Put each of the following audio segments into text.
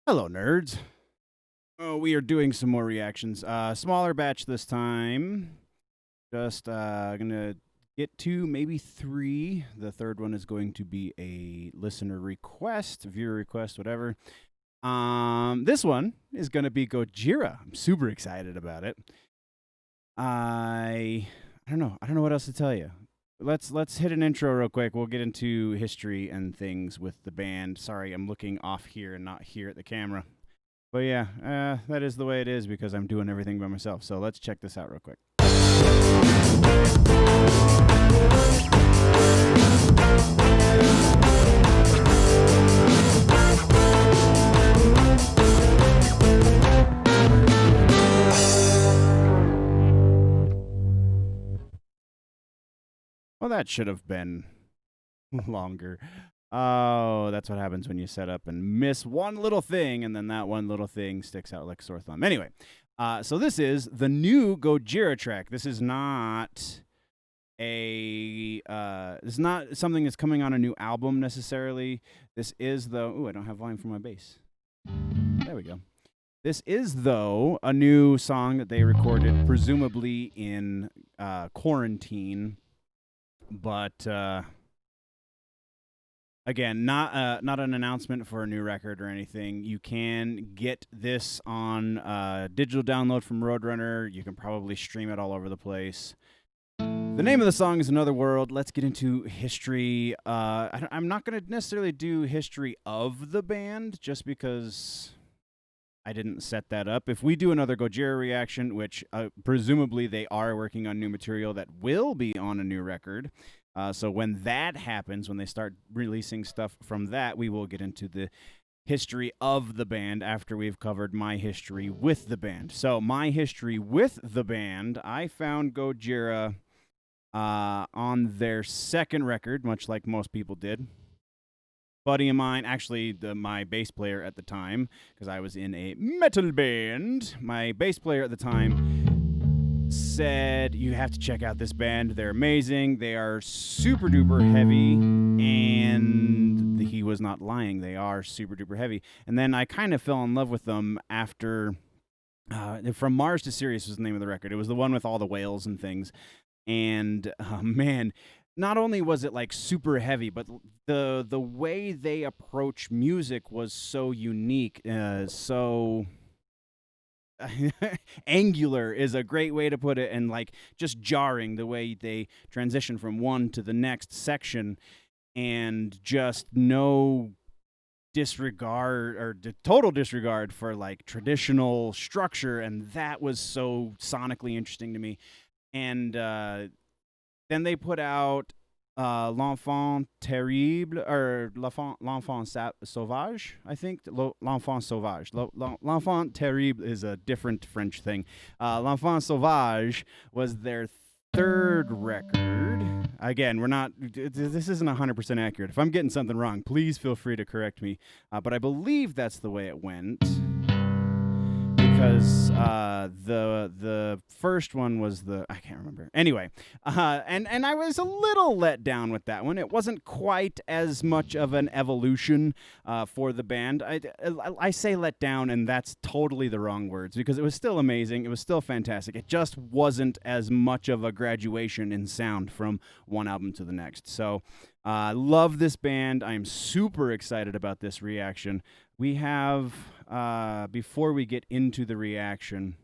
Hello, nerds. Oh, we are doing some more reactions. Smaller batch this time. Just gonna get two, maybe three. The third one is going to be a listener request, viewer request, whatever. This one is gonna be Gojira. I'm super excited about it. I don't know. I don't know what else to tell you. Let's hit an intro real quick. We'll get into history and things with the band. Sorry, I'm looking off here and not here at the camera. But yeah, that is the way it is because I'm doing everything by myself. So let's check this out real quick. Well, that should have been longer. Oh, that's what happens when you set up and miss one little thing, and then that one little thing sticks out like a sore thumb. Anyway, so this is the new Gojira track. This is not it's not something that's coming on a new album necessarily. This is I don't have volume for my bass. There we go. This is, though, a new song that they recorded, presumably in quarantine, but again, not an announcement for a new record or anything. You can get this on digital download from Roadrunner. You can probably stream it all over the place. The name of the song is Another World. Let's get into history. I'm not going to necessarily do history of the band just because I didn't set that up. If we do another Gojira reaction, which presumably they are working on new material that will be on a new record, so when that happens, when they start releasing stuff from that, we will get into the history of the band after we've covered my history with the band. So my history with the band, I found Gojira on their second record, much like most people did. Buddy of mine, actually my bass player at the time, because I was in a metal band, my bass player at the time said, you have to check out this band. They're amazing. They are super duper heavy. And he was not lying. They are super duper heavy. And then I kind of fell in love with them after From Mars to Sirius was the name of the record. It was the one with all the whales and things. And man, not only was it like super heavy, but the way they approach music was so unique, so angular is a great way to put it, and like just jarring the way they transition from one to the next section, and just no disregard or total disregard for like traditional structure, and that was so sonically interesting to me. And then they put out L'Enfant Terrible, or L'Enfant Sauvage, I think. L'Enfant Sauvage. L'Enfant Terrible is a different French thing. L'Enfant Sauvage was their third record. Again, this isn't 100% accurate. If I'm getting something wrong, please feel free to correct me. But I believe that's the way it went. Because the first one was I can't remember. Anyway, and I was a little let down with that one. It wasn't quite as much of an evolution for the band. I say let down, and that's totally the wrong words, because it was still amazing. It was still fantastic. It just wasn't as much of a graduation in sound from one album to the next. So I love this band. I'm super excited about this reaction. We have, before we get into the reaction,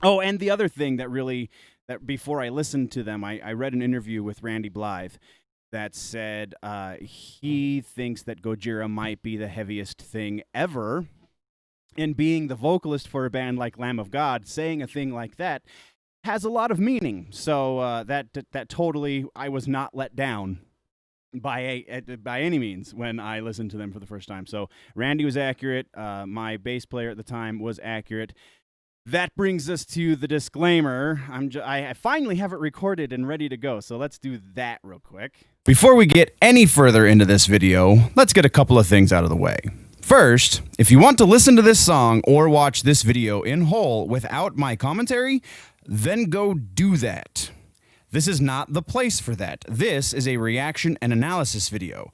oh, and the other thing that before I listened to them, I read an interview with Randy Blythe that said he thinks that Gojira might be the heaviest thing ever, and being the vocalist for a band like Lamb of God, saying a thing like that has a lot of meaning. So that totally, I was not let down by any means when I listened to them for the first time. So Randy was accurate. My bass player at the time was accurate. That brings us to the disclaimer. I finally have it recorded and ready to go, so let's do that real quick. Before we get any further into this video, let's get a couple of things out of the way. First, if you want to listen to this song or watch this video in whole without my commentary, then go do that. This is not the place for that. This is a reaction and analysis video.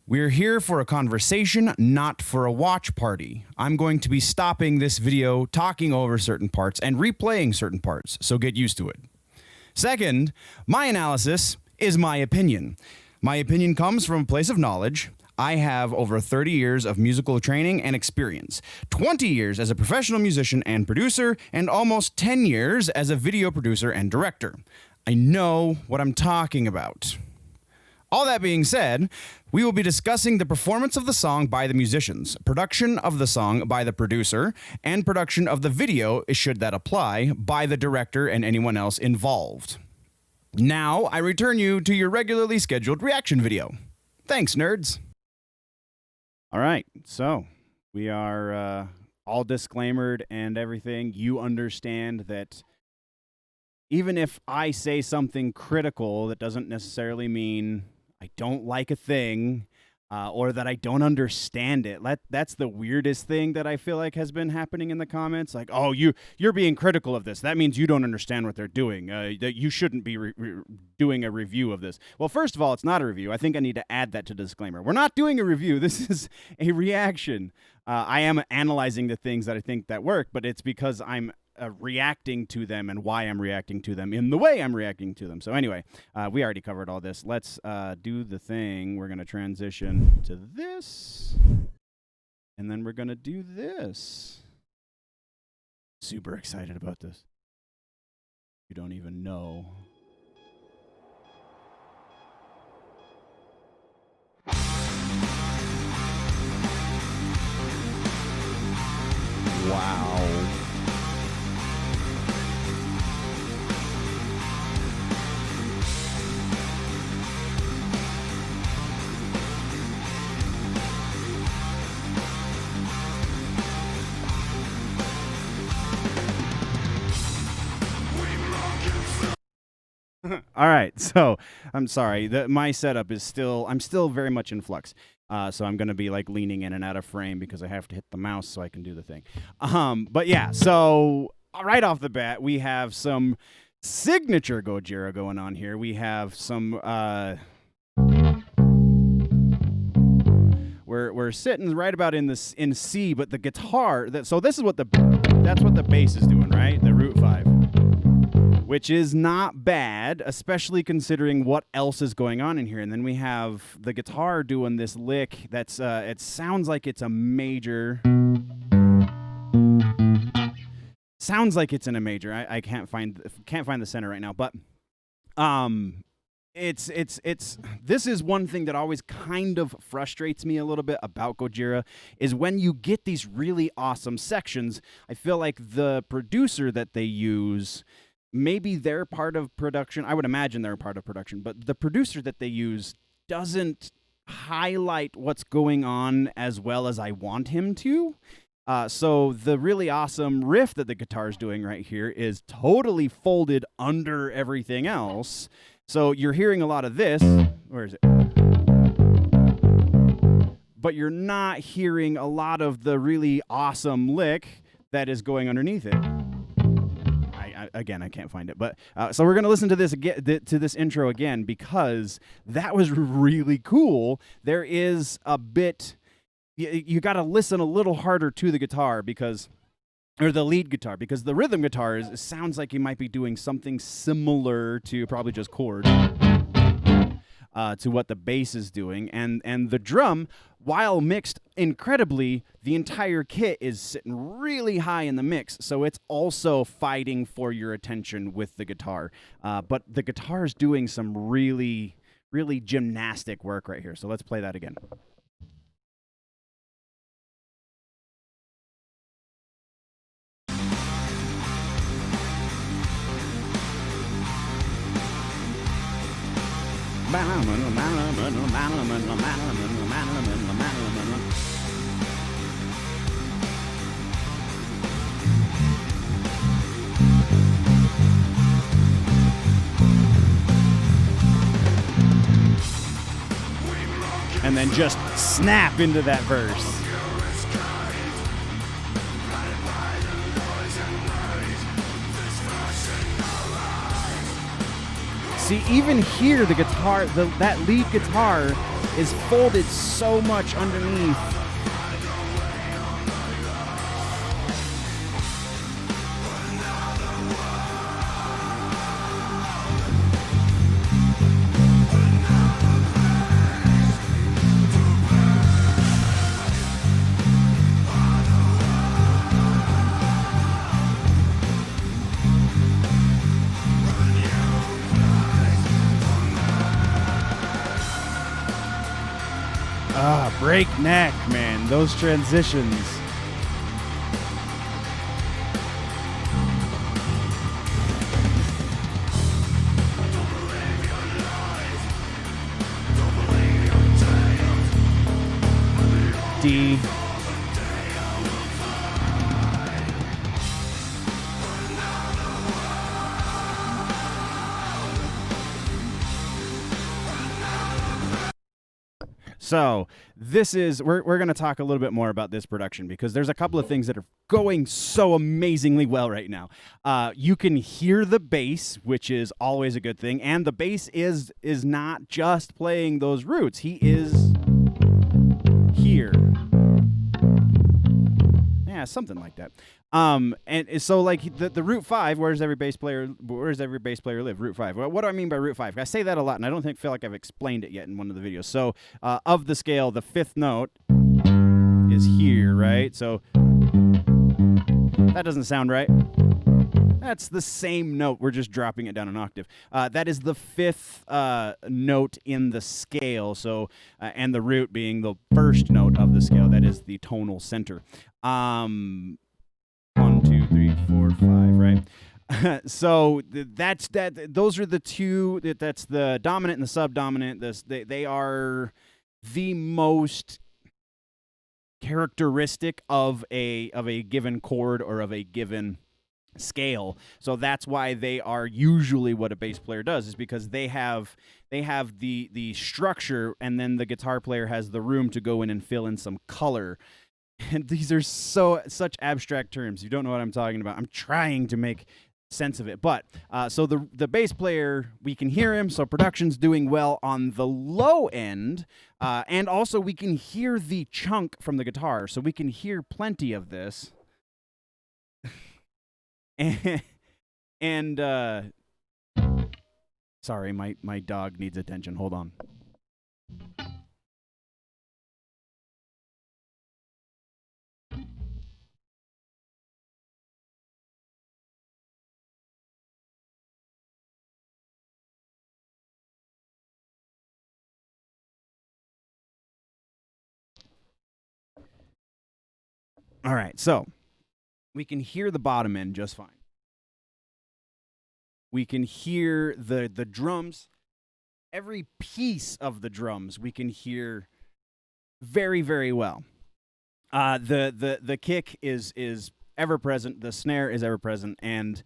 We're here for a conversation, not for a watch party. I'm going to be stopping this video, talking over certain parts, and replaying certain parts, so get used to it. Second, my analysis is my opinion. My opinion comes from a place of knowledge. I have over 30 years of musical training and experience, 20 years as a professional musician and producer, and almost 10 years as a video producer and director. I know what I'm talking about. All that being said, we will be discussing the performance of the song by the musicians, production of the song by the producer, and production of the video, should that apply, by the director and anyone else involved. Now, I return you to your regularly scheduled reaction video. Thanks, nerds. All right, so we are all disclaimered and everything. You understand that even if I say something critical, that doesn't necessarily mean I don't like a thing or that I don't understand it. That's the weirdest thing that I feel like has been happening in the comments. Like, oh, you're being critical of this. That means you don't understand what they're doing. That you shouldn't be doing a review of this. Well, first of all, it's not a review. I think I need to add that to the disclaimer. We're not doing a review. This is a reaction. I am analyzing the things that I think that work, but it's because I'm reacting to them and why I'm reacting to them in the way I'm reacting to them. So anyway, we already covered all this. Let's do the thing. We're going to transition to this, and then we're going to do this. Super excited about this. You don't even know. Wow. All right, so I'm sorry. My setup is I'm still very much in flux. So I'm going to be like leaning in and out of frame because I have to hit the mouse so I can do the thing. But yeah, so right off the bat, we have some signature Gojira going on here. We have some we're sitting right about in C, but the guitar so this is what that's what the bass is doing, right? The root 5. Which is not bad, especially considering what else is going on in here. And then we have the guitar doing this lick that's, it sounds like it's a major. Sounds like it's in a major. I can't find the center right now, but this is one thing that always kind of frustrates me a little bit about Gojira, is when you get these really awesome sections, I feel like the producer that they use, maybe they're part of production. I would imagine they're part of production, but the producer that they use doesn't highlight what's going on as well as I want him to. So the really awesome riff that the guitar is doing right here is totally folded under everything else. So you're hearing a lot of this. Where is it? But you're not hearing a lot of the really awesome lick that is going underneath it. Again, I can't find it, but so we're gonna listen to this again, to this intro again, because that was really cool. There is a bit you got to listen a little harder to the guitar or the lead guitar, because the rhythm guitar sounds like you might be doing something similar to probably just chords. To what the bass is doing, and the drum, while mixed incredibly, the entire kit is sitting really high in the mix, so it's also fighting for your attention with the guitar. But the guitar is doing some really, really gymnastic work right here. So let's play that again. And then just snap into that verse. See, even here, the guitar, that lead guitar is folded so much underneath. Breakneck, man. Those transitions. D. So this is, we're going to talk a little bit more about this production because there's a couple of things that are going so amazingly well right now. You can hear the bass, which is always a good thing, and the bass is not just playing those roots. He is here. Yeah, something like that. And so like the root 5, where does every bass player live? Root 5. Well, what do I mean by root 5? I say that a lot, and I don't feel like I've explained it yet in one of the videos. So of the scale, the 5th note is here, right? So that doesn't sound right. That's the same note. We're just dropping it down an octave. That is the 5th note in the scale. So and the root being the 1st note of the scale. That is the tonal center. 1, 2, 3, 4, 5, right? So that's that. Those are the two. That's the dominant and the subdominant. They are the most characteristic of a given chord or of a given scale. So that's why they are usually what a bass player does, is because they have the structure, and then the guitar player has the room to go in and fill in some color. And these are such abstract terms. You don't know what I'm talking about. I'm trying to make sense of it. But so the bass player, we can hear him, so production's doing well on the low end, and also we can hear the chunk from the guitar, so we can hear plenty of this. and sorry, my dog needs attention. Hold on. All right, so we can hear the bottom end just fine. We can hear the drums. Every piece of the drums we can hear very, very well. The kick is ever present. The snare is ever present, and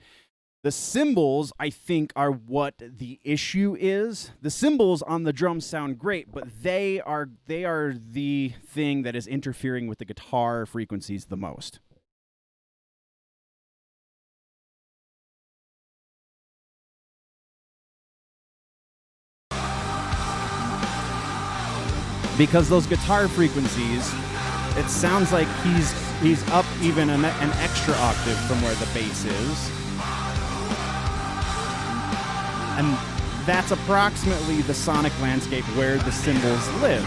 the cymbals, I think, are what the issue is. The cymbals on the drums sound great, but they are the thing that is interfering with the guitar frequencies the most. Because those guitar frequencies, it sounds like he's up even an extra octave from where the bass is. And that's approximately the sonic landscape where the cymbals live.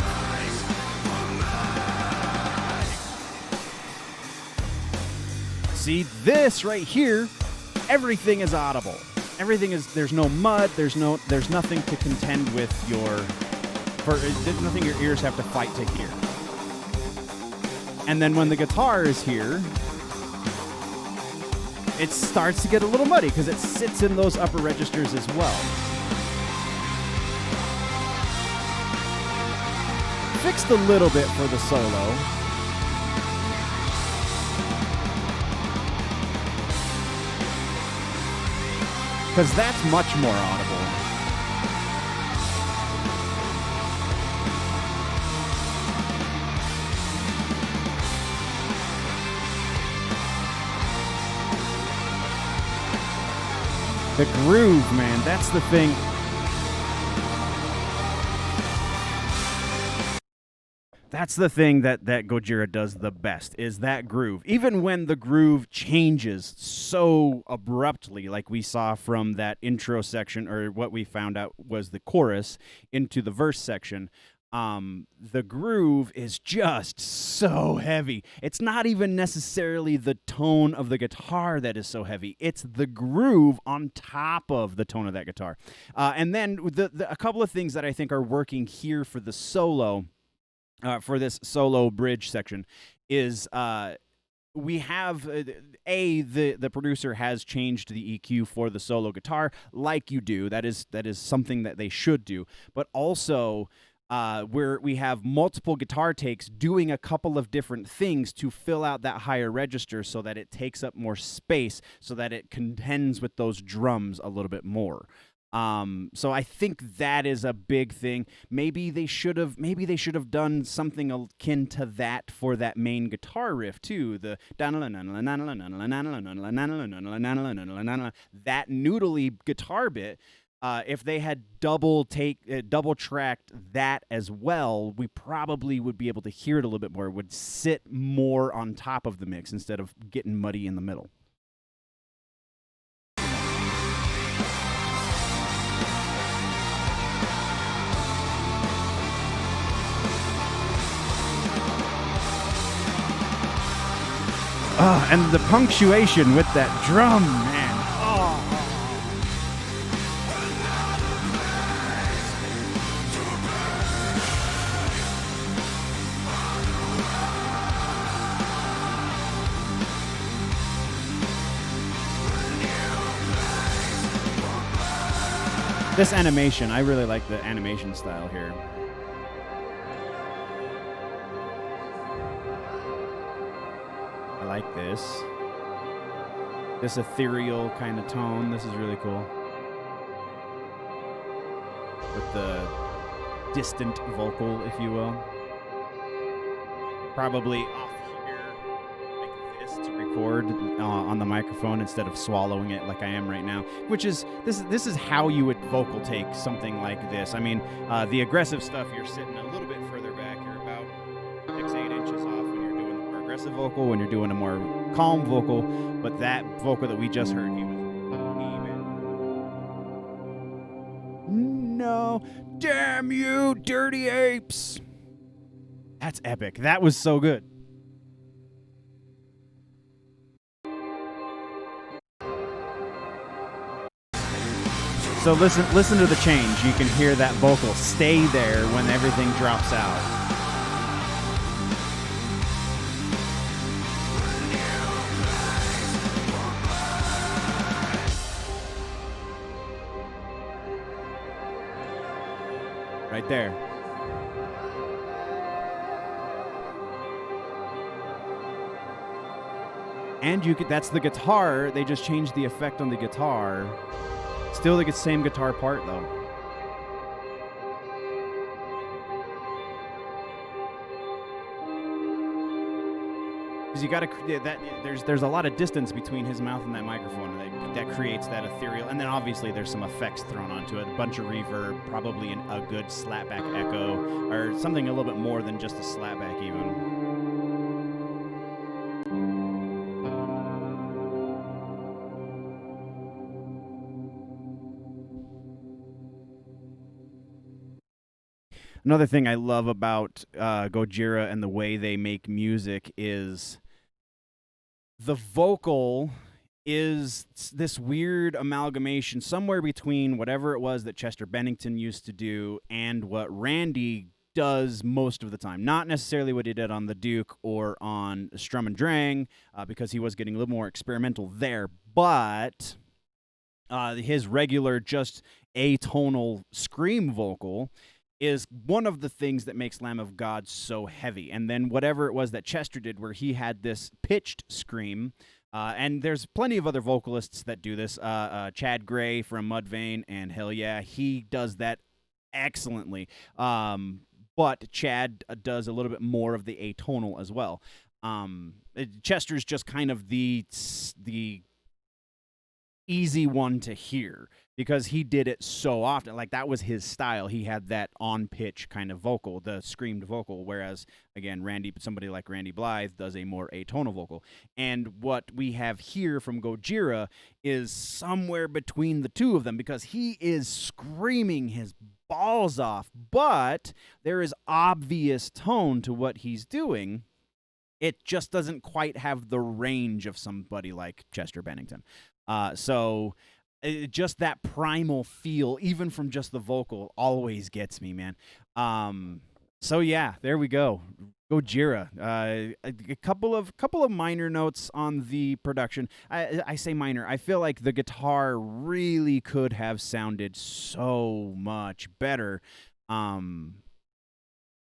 See, this right here, everything is audible. Everything is, there's no mud, there's nothing to contend with nothing your ears have to fight to hear. And then when the guitar is here, it starts to get a little muddy because it sits in those upper registers as well. Fixed a little bit for the solo. Because that's much more audible. The groove, man, that's the thing. That's the thing that Gojira does the best, is that groove. Even when the groove changes so abruptly, like we saw from that intro section, or what we found out was the chorus, into the verse section, the groove is just so heavy. It's not even necessarily the tone of the guitar that is so heavy. It's the groove on top of the tone of that guitar. And then a couple of things that I think are working here for the solo, for this solo bridge section, is we have the producer has changed the EQ for the solo guitar, like you do. That is something that they should do. But also, where we have multiple guitar takes doing a couple of different things to fill out that higher register, so that it takes up more space, so that it contends with those drums a little bit more. So I think that is a big thing. Maybe they should have done something akin to that for that main guitar riff too. The that noodly guitar bit. If they had double tracked that as well, we probably would be able to hear it a little bit more. It would sit more on top of the mix instead of getting muddy in the middle. And the punctuation with that drum, man. Oh. This animation, I really like the animation style here. I like this ethereal kind of tone. This is really cool. With the distant vocal, if you will. Probably off here like this to record on the microphone instead of swallowing it like I am right now. Which is, this is how you would vocal take something like this. I mean, the aggressive stuff, you're sitting a little bit further back. You're about 6-8 inches off when you're doing the more aggressive vocal, when you're doing a more calm vocal. But that vocal that we just heard, he was even. No, damn you, dirty apes! That's epic. That was so good. So listen to the change. You can hear that vocal stay there when everything drops out. Right there. And that's the guitar. They just changed the effect on the guitar. Still the same guitar part though. Because you got to there's a lot of distance between his mouth and that microphone, and that creates that ethereal. And then obviously there's some effects thrown onto it, a bunch of reverb, probably a good slapback echo, or something a little bit more than just a slapback even. Another thing I love about Gojira and the way they make music is the vocal is this weird amalgamation somewhere between whatever it was that Chester Bennington used to do and what Randy does most of the time. Not necessarily what he did on the Duke or on Strum and Drang, because he was getting a little more experimental there, but his regular just atonal scream vocal is one of the things that makes Lamb of God so heavy. And then whatever it was that Chester did, where he had this pitched scream, and there's plenty of other vocalists that do this. Chad Gray from Mudvayne and Hell Yeah, he does that excellently. But Chad does a little bit more of the atonal as well. Chester's just kind of the easy one to hear, because he did it so often. Like that was his style. He had that on pitch kind of vocal, the screamed vocal. Whereas again, somebody like Randy Blythe does a more atonal vocal. And what we have here from Gojira is somewhere between the two of them because he is screaming his balls off, but there is obvious tone to what he's doing. It just doesn't quite have the range of somebody like Chester Bennington. So just that primal feel, even from just the vocal, always gets me, man. So yeah, there we go. Gojira. A couple of minor notes on the production. I say minor. I feel like the guitar really could have sounded so much better. On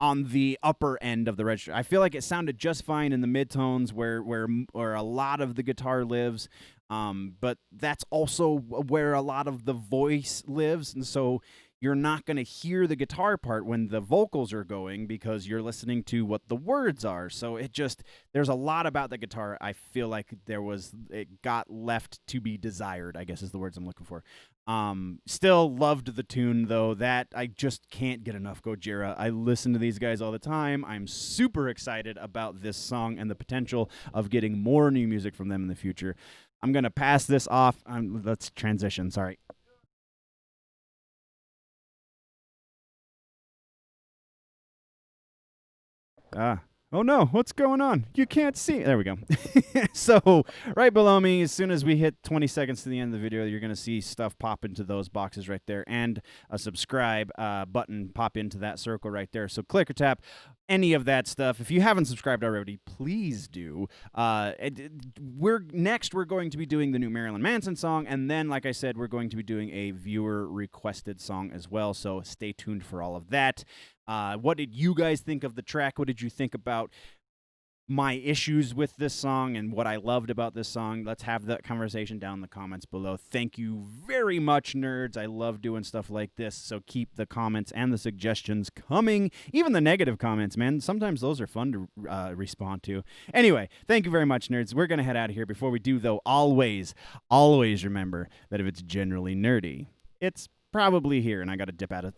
the upper end of the register, I feel like it sounded just fine in the midtones where a lot of the guitar lives. But that's also where a lot of the voice lives, and so you're not going to hear the guitar part when the vocals are going because you're listening to what the words are. So there's a lot about the guitar. I feel like it got left to be desired, I guess is the words I'm looking for. Still loved the tune though. That I just can't get enough Gojira. I listen to these guys all the time. I'm super excited about this song and the potential of getting more new music from them in the future. I'm going to pass this off. Let's transition. Sorry. Oh no, what's going on? You can't see. There we go. So right below me, as soon as we hit 20 seconds to the end of the video, you're going to see stuff pop into those boxes right there and a subscribe button pop into that circle right there. So click or tap any of that stuff. If you haven't subscribed already, please do. We're going to be doing the new Marilyn Manson song, and then, like I said, we're going to be doing a viewer requested song as well. So stay tuned for all of that. What did you guys think of the track? What did you think about my issues with this song and what I loved about this song? Let's have that conversation down in the comments below. Thank you very much, nerds. I love doing stuff like this, so keep the comments and the suggestions coming. Even the negative comments, man. Sometimes those are fun to respond to. Anyway, thank you very much, nerds. We're going to head out of here. Before we do, though, always remember that if it's generally nerdy, it's probably here, and I got to dip out of...